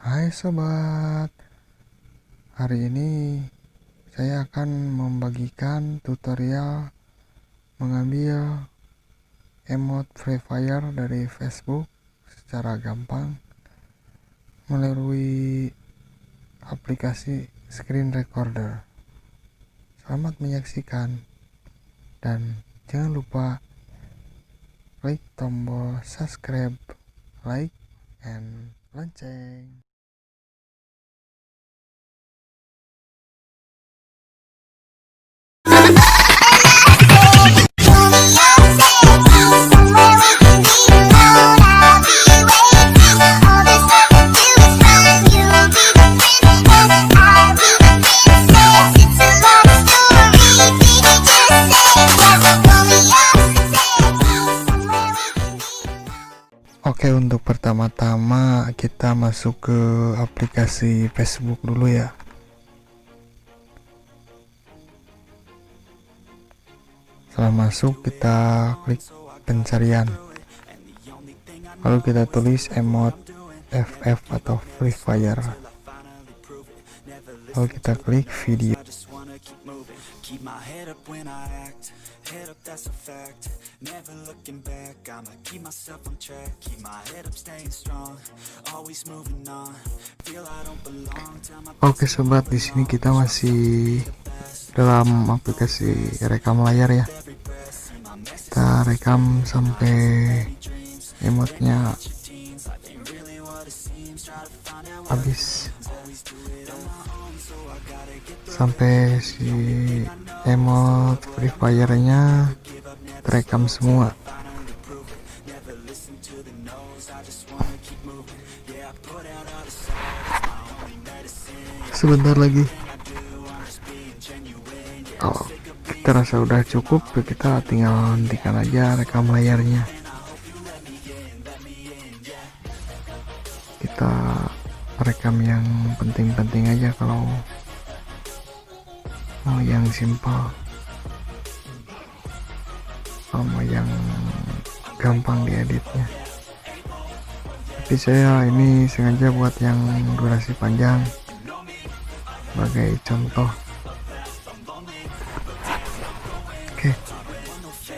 Hai sobat, hari ini saya akan membagikan tutorial mengambil emot Free Fire dari Facebook secara gampang melalui aplikasi screenrechorder. Selamat menyaksikan dan jangan lupa klik tombol subscribe, like, and lonceng. Oke, untuk pertama-tama kita masuk ke aplikasi Facebook dulu ya. Setelah masuk, kita klik pencarian, lalu kita tulis emot FF atau Free Fire, lalu kita klik video. Head up, that's a fact. Never looking back. I'ma keep myself on track. Keep my head up, staying strong. Always moving on. Feel I don't belong. Oke sobat, di sini kita masih dalam aplikasi rekam layar ya. Kita rekam sampai emotnya habis, sampai si emot Free Fire-nya terekam semua. Sebentar lagi, kalau kita rasa udah cukup, kita tinggal hentikan aja rekam layarnya. Kita rekam yang penting-penting aja, kalau mau yang simpel, kalau mau yang gampang dieditnya. Tapi saya ini sengaja buat yang durasi panjang sebagai contoh. Oke,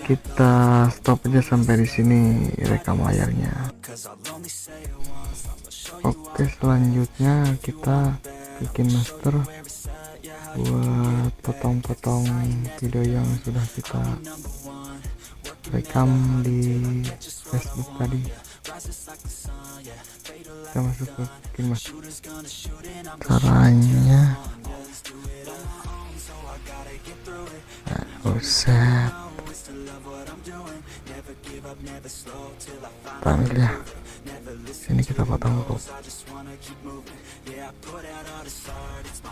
kita stop aja sampai di sini rekam layarnya. Oke, selanjutnya kita bikin master buat potong-potong video yang sudah kita rekam di Facebook tadi. Kita masuk ke bikin master. Caranya set tampil ya. Sini kita potong dulu,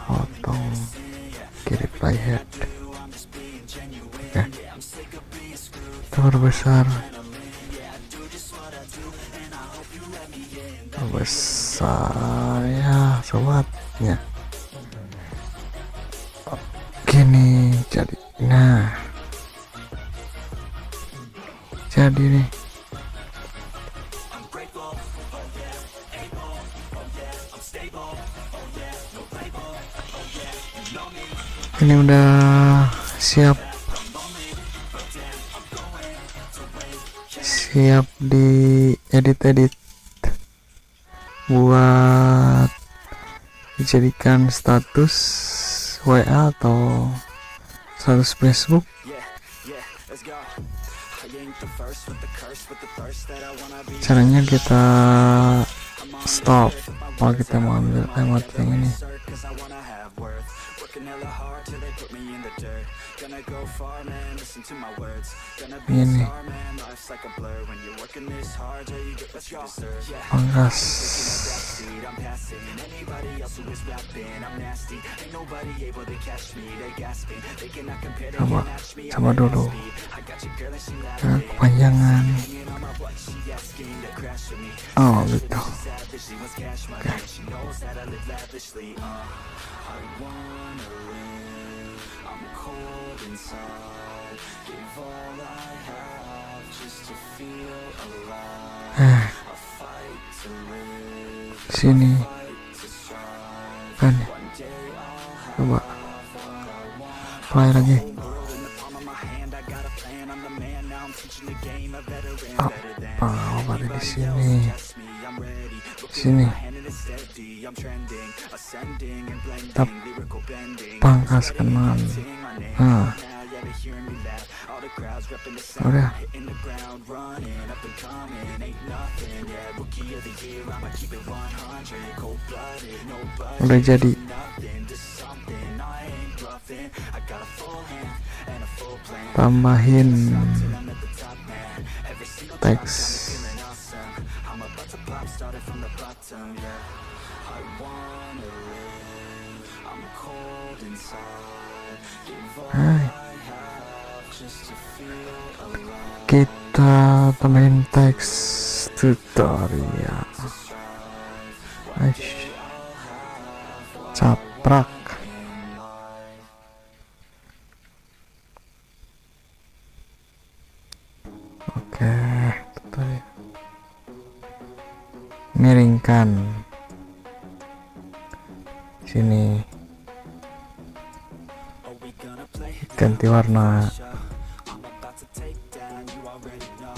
potong kiri playhead. Oke, kita perbesar ya sobatnya. Gini jadi, nah jadi nih. Ini udah siap di edit buat dijadikan status WA atau status Facebook. Caranya kita stop kalau kita mau ambil emot yang ini. Ini pangkas. Coba dulu ya, kepanjangan. Oh gitu. Okay. Sini kan. Coba play lagi. Apa ada di sini? Sini. Pangkas kanan. Nah. Udah. Udah jadi. Tambahin teks. Hai. Kita tambahin teks tutorial. Caprak. Oke, tutorial. Miringkan. Sini. Ganti warna.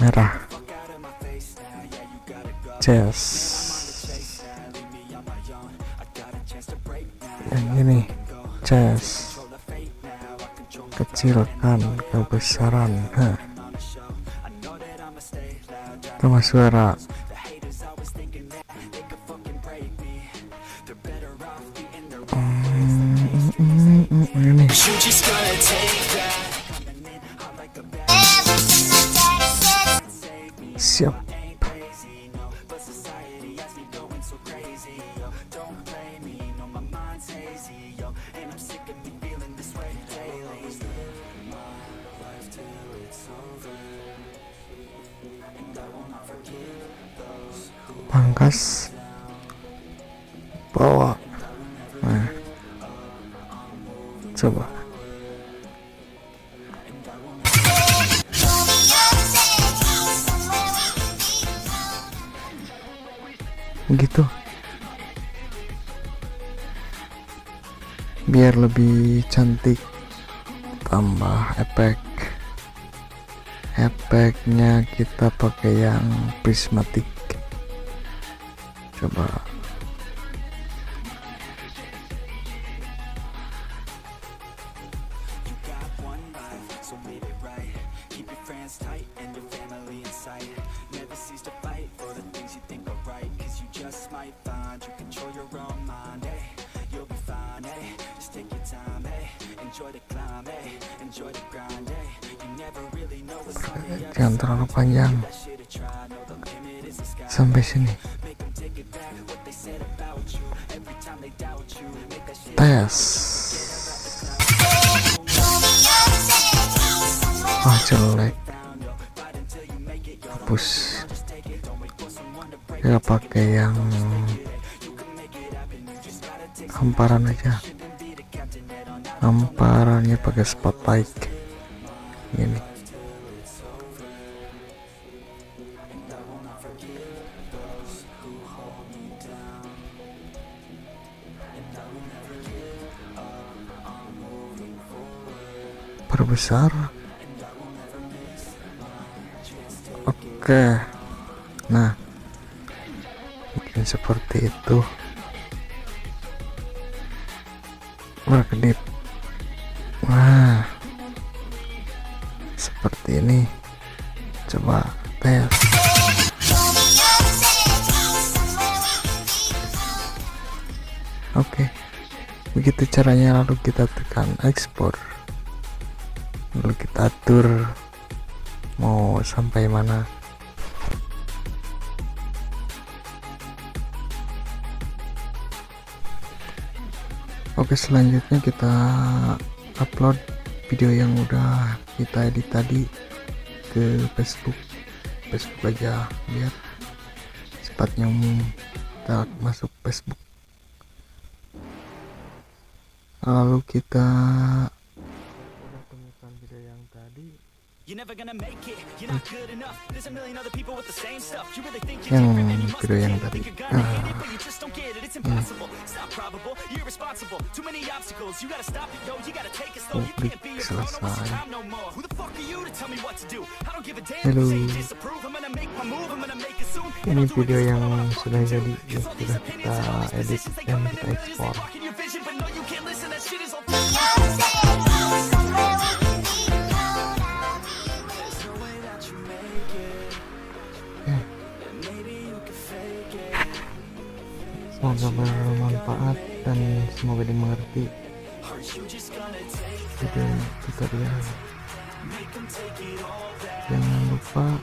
Merah. Chest. Yang ini chest. Kecilkan kebesaran. Tambah suara. Ini siap. Pangkas bawah. Nah, coba gitu biar lebih cantik. Tambah efeknya kita pakai yang prismatic. Coba jangan terlalu panjang. Sampai sini. Tes. Jelek. Hapus. Ya pakai yang hamparan aja. Hamparannya pakai spotlight. Ini. Perbesar. Oke. Nah, mungkin seperti itu. Berkedip. Wah, seperti ini. Coba tes. Oke, begitu caranya. Lalu kita tekan ekspor. Lalu kita atur mau sampai mana. Oke, selanjutnya kita upload video yang udah kita edit tadi ke Facebook aja biar cepatnya umum. Kita masuk Facebook, lalu kita temukan video yang tadi, yang video yang tadi. it, it's impossible. It's not probable, you're irresponsible. Too many obstacles, you gotta stop it, yo. You gotta take it slow, you can't be a pro, don't waste your time no more. Who the fuck are you to tell me what to do? I don't give a damn if you say you disapprove. I'm gonna make my move, I'm gonna make it soon. Ini video yang sudah jadi, ya, sudah kita edit dan kita ekspor. Semoga bermanfaat dan semoga dimengerti video tutorial. Jangan lupa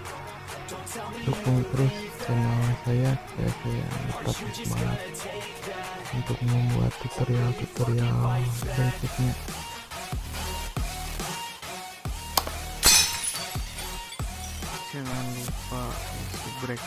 dukung terus channel saya supaya saya tetap semangat untuk membuat tutorial berikutnya. Jangan lupa subscribe.